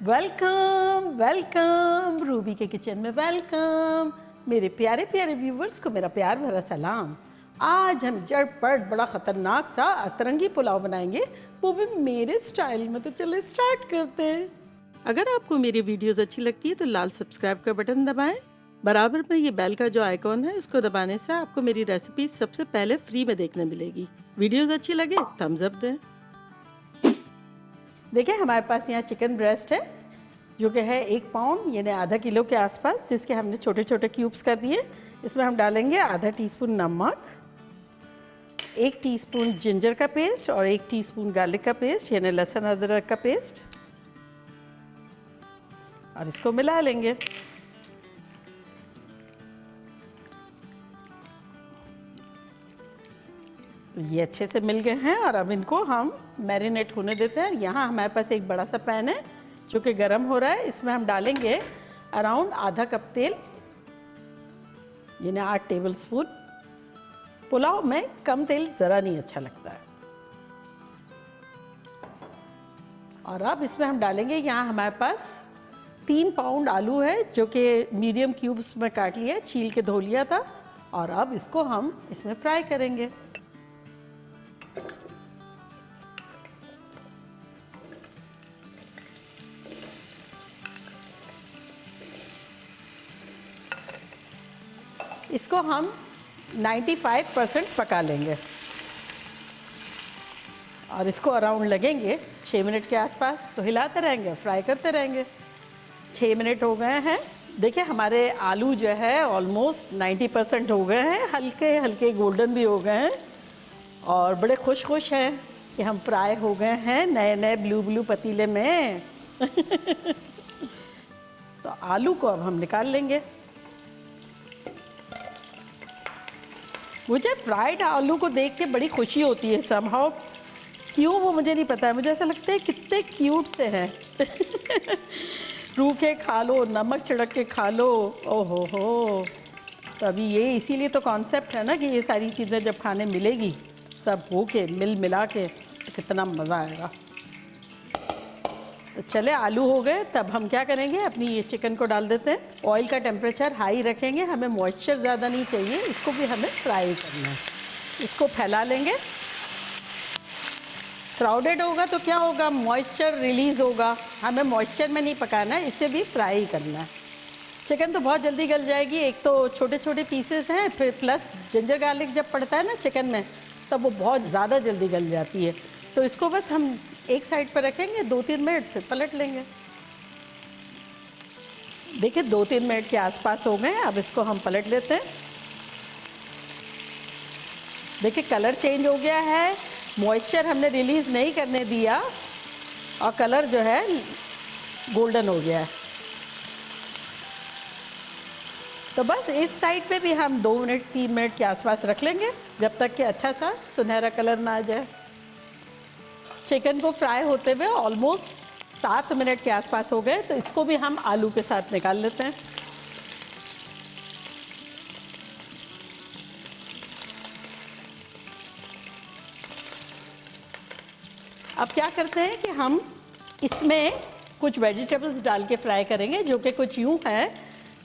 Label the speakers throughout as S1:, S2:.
S1: Welcome welcome Ruby के kitchen में welcome. मेरे प्यारे प्यारे व्यूवर्स को मेरा प्यार भरा सलाम। आज हम झटपट बड़ा ख़तरनाक सा अतरंगी पुलाव बनाएंगे, वो भी मेरे स्टाइल में। तो चलो स्टार्ट करते हैं। अगर आपको मेरी वीडियोस अच्छी लगती है तो लाल सब्सक्राइब का बटन दबाएं। बराबर में ये बेल का जो आइकॉन है उसको दबाने से आपको मेरी रेसिपी सबसे पहले फ्री में देखने मिलेगी। वीडियोस अच्छी लगे थम्स अप दें। देखिए हमारे पास यहाँ चिकन ब्रेस्ट है जो कि है 1 पाउंड यानी आधा किलो के आसपास, जिसके हमने छोटे छोटे क्यूब्स कर दिए। इसमें हम डालेंगे आधा टीस्पून नमक, 1 टीस्पून जिंजर का पेस्ट और 1 टीस्पून गार्लिक का पेस्ट यानी लहसुन अदरक का पेस्ट, और इसको मिला लेंगे। तो ये अच्छे से मिल गए हैं और अब इनको हम मैरिनेट होने देते हैं। यहाँ हमारे पास एक बड़ा सा पैन है जो कि गर्म हो रहा है। इसमें हम डालेंगे अराउंड आधा कप तेल यानी 8 टेबल स्पून। पुलाव में कम तेल ज़रा नहीं अच्छा लगता है। और अब इसमें हम डालेंगे, यहाँ हमारे पास 3 पाउंड आलू है जो कि मीडियम क्यूब्स में काट लिया, छील के धो लिया था। और अब इसको हम इसमें फ्राई करेंगे। इसको हम 95% पका लेंगे और इसको अराउंड लगेंगे 6 मिनट के आसपास। तो हिलाते रहेंगे, फ्राई करते रहेंगे। 6 मिनट हो गए हैं। देखिए हमारे आलू जो है ऑलमोस्ट 90% हो गए हैं, हल्के हल्के गोल्डन भी हो गए हैं और बड़े खुश हैं कि हम फ्राई हो गए हैं नए नए ब्लू पतीले में। तो आलू को अब हम निकाल लेंगे। मुझे फ्राइड आलू को देख के बड़ी खुशी होती है समहाउ, क्यों वो मुझे नहीं पता है। मुझे ऐसा लगता है कितने क्यूट से हैं। रूखे खा लो, नमक छिड़क के खा लो, ओहो हो। तो अभी ये इसीलिए तो कॉन्सेप्ट है ना कि ये सारी चीज़ें जब खाने मिलेगी सब हो के मिला के तो कितना मज़ा आएगा। तो चले आलू हो गए, तब हम क्या करेंगे, अपनी ये चिकन को डाल देते हैं। ऑयल का टेम्परेचर हाई रखेंगे, हमें मॉइस्चर ज़्यादा नहीं चाहिए, इसको भी हमें फ्राई करना है। इसको फैला लेंगे। क्राउडेड होगा तो क्या होगा, मॉइस्चर रिलीज़ होगा। हमें मॉइस्चर में नहीं पकाना है, इसे भी फ्राई करना है। चिकन तो बहुत जल्दी गल जाएगी, एक तो छोटे छोटे पीसेस हैं, फिर प्लस जिंजर गार्लिक जब पड़ता है ना चिकन में तब वो बहुत ज़्यादा जल्दी गल जाती है। तो इसको बस हम एक साइड पर रखेंगे, 2-3 मिनट फिर पलट लेंगे। देखिए 2-3 मिनट के आसपास हो गए। अब इसको हम पलट लेते हैं। देखिए कलर चेंज हो गया है, मॉइस्चर हमने रिलीज़ नहीं करने दिया और कलर जो है गोल्डन हो गया है। तो बस इस साइड पे भी हम 2 मिनट 3 मिनट के आसपास रख लेंगे जब तक कि अच्छा सा सुनहरा कलर ना आ जाए। चिकन को फ्राई होते हुए ऑलमोस्ट 7 मिनट के आसपास हो गए। तो इसको भी हम आलू के साथ निकाल लेते हैं। अब क्या करते हैं कि हम इसमें कुछ वेजिटेबल्स डाल के फ्राई करेंगे, जो कि कुछ यूँ है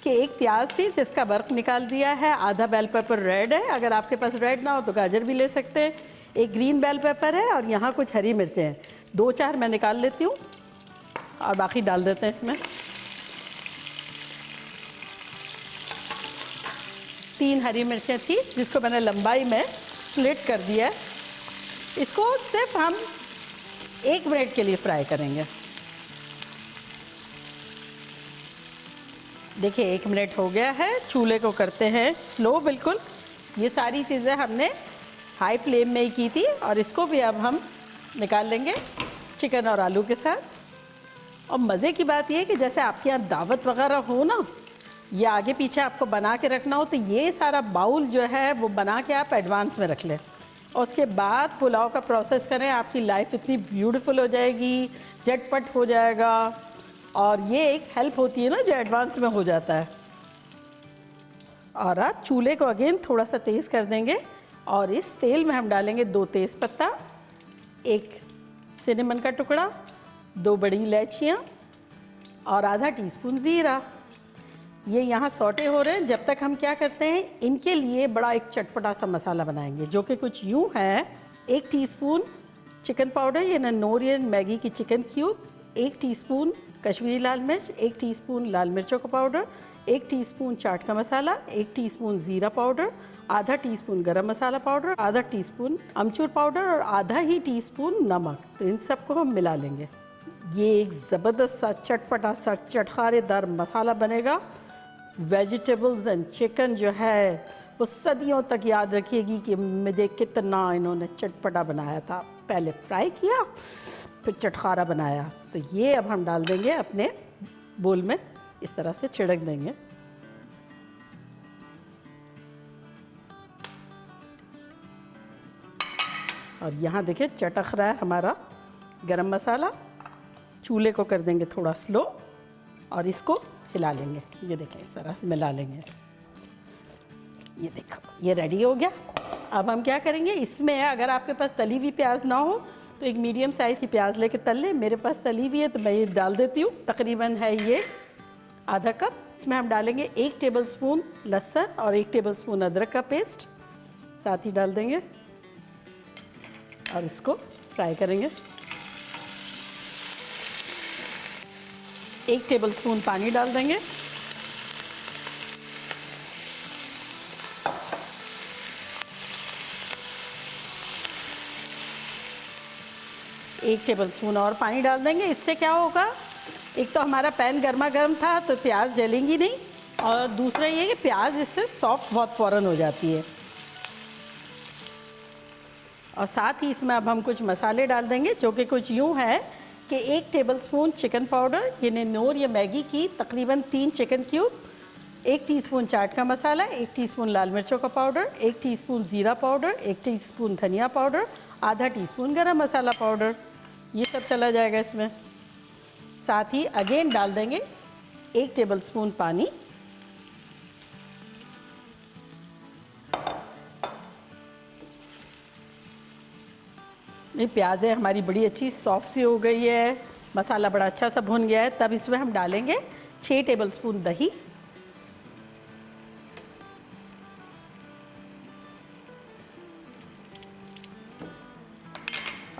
S1: कि एक प्याज थी जिसका बर्फ निकाल दिया है, आधा बेल पेपर रेड है, अगर आपके पास रेड ना हो तो गाजर भी ले सकते हैं, एक ग्रीन बेल पेपर है और यहाँ कुछ हरी मिर्चें हैं। 2-4 मैं निकाल लेती हूँ और बाकी डाल देते हैं इसमें। 3 हरी मिर्चें थी जिसको मैंने लंबाई में स्लिट कर दिया है। इसको सिर्फ हम 1 मिनट के लिए फ्राई करेंगे। देखिए 1 मिनट हो गया है। चूल्हे को करते हैं स्लो बिल्कुल। ये सारी चीज़ें हमने हाई फ्लेम में ही की थी और इसको भी अब हम निकाल लेंगे चिकन और आलू के साथ। और मज़े की बात यह है कि जैसे आपके यहाँ दावत वगैरह हो ना, या आगे पीछे आपको बना के रखना हो, तो ये सारा बाउल जो है वो बना के आप एडवांस में रख लें और उसके बाद पुलाव का प्रोसेस करें। आपकी लाइफ इतनी ब्यूटीफुल हो जाएगी, झटपट हो जाएगा। और ये एक हेल्प होती है ना जो एडवांस में हो जाता है। और अब चूल्हे को अगेन थोड़ा सा तेज़ कर देंगे और इस तेल में हम डालेंगे 2 तेज़पत्ता, 1 सिनेमन का टुकड़ा, 2 बड़ी इलायचियाँ, और आधा टीस्पून ज़ीरा। ये यहाँ सौटे हो रहे हैं। जब तक हम क्या करते हैं, इनके लिए बड़ा एक चटपटा सा मसाला बनाएंगे जो कि कुछ यूँ है। 1 टीस्पून चिकन पाउडर यानी नोरियन मैगी की चिकन क्यूब, 1 टीस्पून कश्मीरी लाल मिर्च, 1 टीस्पून लाल मिर्चों का पाउडर, 1 टीस्पून चाट का मसाला, 1 टीस्पून ज़ीरा पाउडर, आधा टीस्पून गरम मसाला पाउडर, आधा टीस्पून अमचूर पाउडर और आधा ही टीस्पून नमक। तो इन सबको हम मिला लेंगे। ये एक ज़बरदस्त सा चटपटा सा चटखारेदार मसाला बनेगा। वेजिटेबल्स एंड चिकन जो है वो सदियों तक याद रखिएगी कि मुझे कितना इन्होंने चटपटा बनाया था। पहले फ्राई किया, फिर चटखारा बनाया। तो ये अब हम डाल देंगे अपने बोल में, इस तरह से छिड़क देंगे। और यहाँ देखिए चटक रहा है हमारा गरम मसाला। चूल्हे को कर देंगे थोड़ा स्लो और इसको हिला लेंगे। ये देखें इस तरह से मिला लेंगे। ये देखो ये रेडी हो गया। अब हम क्या करेंगे, इसमें अगर आपके पास तली हुई प्याज ना हो तो एक मीडियम साइज़ की प्याज लेके तल लें। मेरे पास तली हुई है तो मैं ये डाल देती हूँ। तकरीबन है ये आधा कप। इसमें हम डालेंगे 1 टेबलस्पून लहसुन और 1 टेबलस्पून अदरक का पेस्ट साथ ही डाल देंगे और इसको फ्राई करेंगे। 1 टेबलस्पून पानी डाल देंगे। एक टेबलस्पून और पानी डाल देंगे। इससे क्या होगा, एक तो हमारा पैन गर्मा गर्म था तो प्याज जलेंगी नहीं, और दूसरा ये कि प्याज इससे सॉफ्ट बहुत फ़ौरन हो जाती है। और साथ ही इसमें अब हम कुछ मसाले डाल देंगे जो कि कुछ यूँ है कि 1 टेबलस्पून चिकन पाउडर यानी नूर या मैगी की तकरीबन 3 चिकन क्यूब, 1 टीस्पून चाट का मसाला, 1 टीस्पून लाल मिर्चों का पाउडर, 1 टीस्पून ज़ीरा पाउडर, 1 टीस्पून धनिया पाउडर, आधा टीस्पून गरम मसाला पाउडर। ये सब चला जाएगा इसमें। साथ ही अगेन डाल देंगे 1 टेबलस्पून पानी। ये प्याज़ें हमारी बड़ी अच्छी सॉफ्ट सी हो गई है, मसाला बड़ा अच्छा सा भुन गया है। तब इसमें हम डालेंगे 6 टेबलस्पून दही,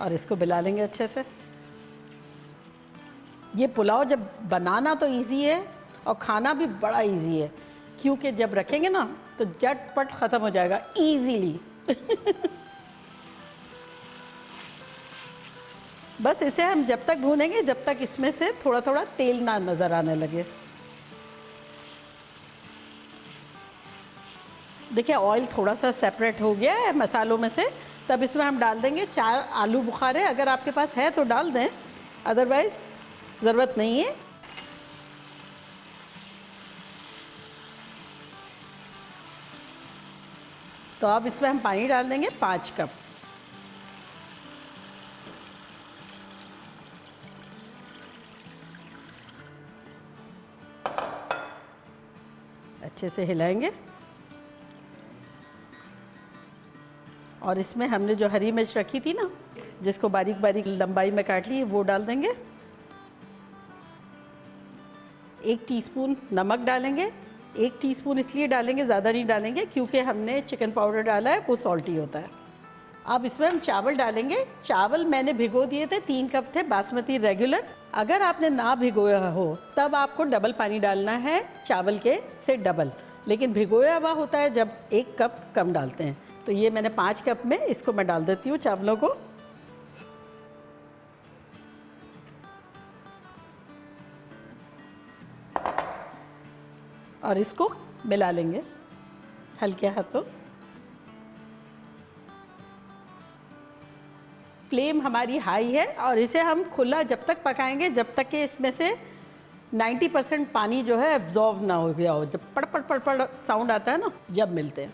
S1: और इसको मिला लेंगे अच्छे से। ये पुलाव जब बनाना तो इजी है और खाना भी बड़ा इजी है, क्योंकि जब रखेंगे ना तो झटपट ख़त्म हो जाएगा इजीली। बस इसे हम जब तक भूनेंगे जब तक इसमें से थोड़ा थोड़ा तेल ना नज़र आने लगे। देखिए ऑयल थोड़ा सा सेपरेट हो गया है मसालों में से। तब इसमें हम डाल देंगे 4 आलू बुखारे। अगर आपके पास है तो डाल दें, अदरवाइज़ ज़रूरत नहीं है। तो अब इसमें हम पानी डाल देंगे 5 कप। अच्छे से हिलाएंगे और इसमें हमने जो हरी मिर्च रखी थी ना, जिसको बारीक बारीक लंबाई में काट ली, वो डाल देंगे। 1 टीस्पून नमक डालेंगे। 1 टीस्पून इसलिए डालेंगे, ज़्यादा नहीं डालेंगे, क्योंकि हमने चिकन पाउडर डाला है, वो सॉल्टी होता है। अब इसमें हम चावल डालेंगे। चावल मैंने भिगो दिए थे, 3 कप थे बासमती रेगुलर। अगर आपने ना भिगोया हो तब आपको डबल पानी डालना है, चावल के से डबल। लेकिन भिगोया हुआ होता है जब 1 कप कम डालते हैं। तो ये मैंने 5 कप में इसको मैं डाल देती हूँ चावलों को। और इसको मिला लेंगे हल्के हाथों। फ्लेम हमारी हाई है और इसे हम खुला जब तक पकाएंगे जब तक कि इसमें से 90% पानी जो है एब्जॉर्ब ना हो गया हो। जब पड़ पड़ पड़ पड़ साउंड आता है ना, जब मिलते हैं।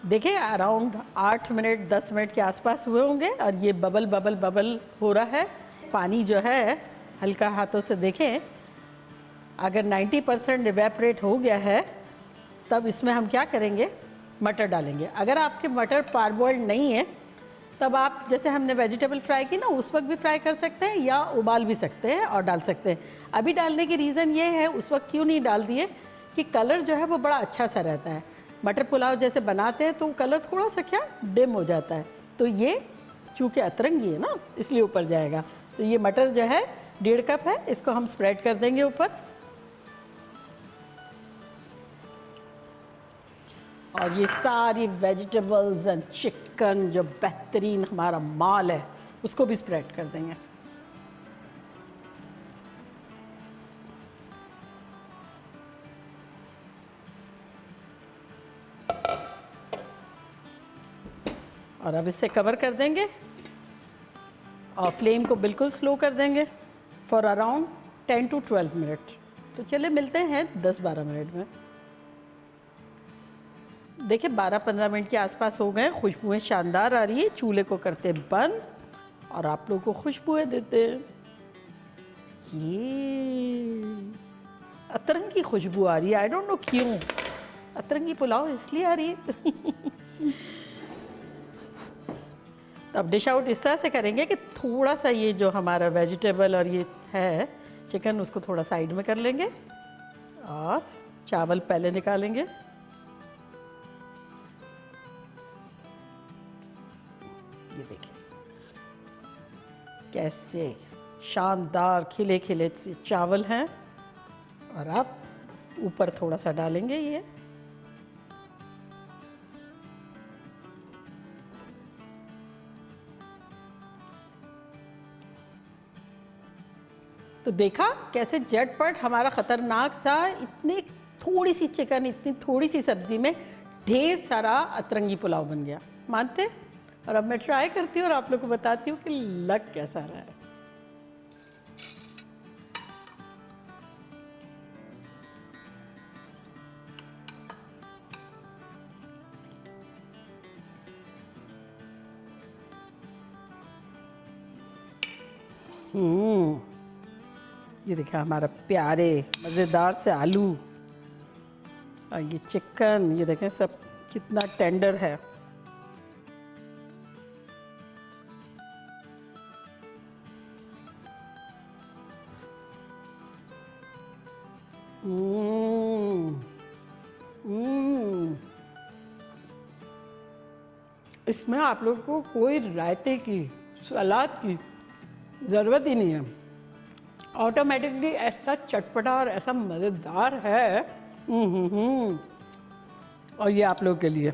S1: देखिए अराउंड 8 मिनट 10 मिनट के आसपास हुए होंगे और ये बबल बबल बबल हो रहा है। पानी जो है हल्का हाथों से देखें, अगर 90% इवेपोरेट हो गया है तब इसमें हम क्या करेंगे, मटर डालेंगे। अगर आपके मटर पारबॉइल्ड नहीं है तब आप जैसे हमने वेजिटेबल फ्राई की ना उस वक्त भी फ्राई कर सकते हैं या उबाल भी सकते हैं और डाल सकते हैं। अभी डालने की रीज़न ये है, उस वक्त क्यों नहीं डाल दिए कि कलर जो है वो बड़ा अच्छा सा रहता है। मटर पुलाव जैसे बनाते हैं तो कलर थोड़ा सा क्या डिम हो जाता है, तो ये चूँकि अतरंगी है ना इसलिए ऊपर जाएगा। तो ये मटर जो है 1.5 कप है, इसको हम स्प्रेड कर देंगे ऊपर। और ये सारी वेजिटेबल्स एंड चिकन जो बेहतरीन हमारा माल है उसको भी स्प्रेड कर देंगे। और अब इससे कवर कर देंगे और फ्लेम को बिल्कुल स्लो कर देंगे फॉर अराउंड 10 to 12 मिनट। तो चले मिलते हैं 10-12 मिनट में। देखिए 12-15 मिनट के आसपास हो गए, खुशबुएं शानदार आ रही है। चूल्हे को करते बंद और आप लोगों को खुशबुएं देते हैं। ये अतरंगी खुशबू आ रही है, आई डोंट नो क्यों, अतरंगी पुलाव इसलिए आ रही है। तो अब डिश आउट इस तरह से करेंगे कि थोड़ा सा ये जो हमारा वेजिटेबल और ये है चिकन उसको थोड़ा साइड में कर लेंगे और चावल पहले निकालेंगे। ये देखिए कैसे शानदार खिले खिले से चावल हैं और आप ऊपर थोड़ा सा डालेंगे ये। तो देखा कैसे झटपट हमारा ख़तरनाक सा इतनी थोड़ी सी चिकन इतनी थोड़ी सी सब्ज़ी में ढेर सारा अतरंगी पुलाव बन गया। मानते? और अब मैं ट्राई करती हूँ और आप लोग को बताती हूँ कि लग कैसा रहा है। ये देखिए हमारा प्यारे मज़ेदार से आलू और ये चिकन, ये देखें सब कितना टेंडर है। इसमें आप लोगों को कोई रायते की सलाद की ज़रूरत ही नहीं है, ऑटोमेटिकली ऐसा चटपटा और ऐसा मज़ेदार है। और ये आप लोगों के लिए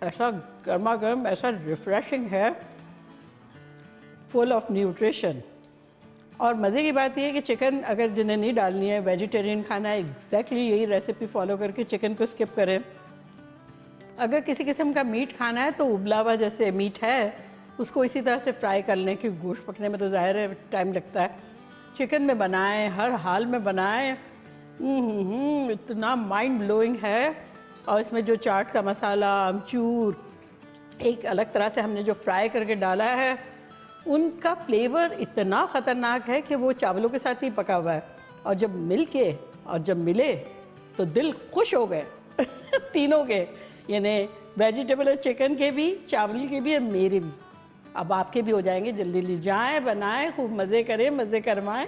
S1: ऐसा गर्मा गर्म, ऐसा रिफ्रेशिंग है, फुल ऑफ न्यूट्रिशन। और मज़े की बात यह है कि चिकन अगर जिन्हें नहीं डालनी है, वेजिटेरियन खाना है, एग्जैक्टली यही रेसिपी फॉलो करके चिकन को स्किप करें। अगर किसी किस्म का मीट खाना है तो उबला हुआ जैसे मीट है उसको इसी तरह से फ्राई कर लें, क्योंकि गोश्त पकने में तो ज़ाहिर है टाइम लगता है। चिकन में बनाएं, हर हाल में बनाएं। इतना माइंड ब्लोइंग है। और इसमें जो चाट का मसाला, अमचूर, एक अलग तरह से हमने जो फ्राई करके डाला है, उनका फ्लेवर इतना ख़तरनाक है कि वो चावलों के साथ ही पका हुआ है। और जब मिले तो दिल खुश हो गए तीनों के, यानी वेजिटेबल और चिकन के भी, चावल के भी और मेरे भी। अब आपके भी हो जाएंगे। जल्दी जल्दी जाएं, बनाएं, खूब मज़े करें, मज़े करवाएं।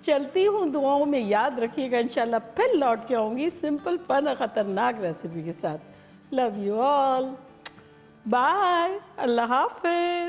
S1: चलती हूँ, दुआओं में याद रखिएगा। इंशाल्लाह फिर लौट के आऊँगी सिंपल फन और ख़तरनाक रेसिपी के साथ। लव यू ऑल, बाय, अल्लाह हाफ़िज़।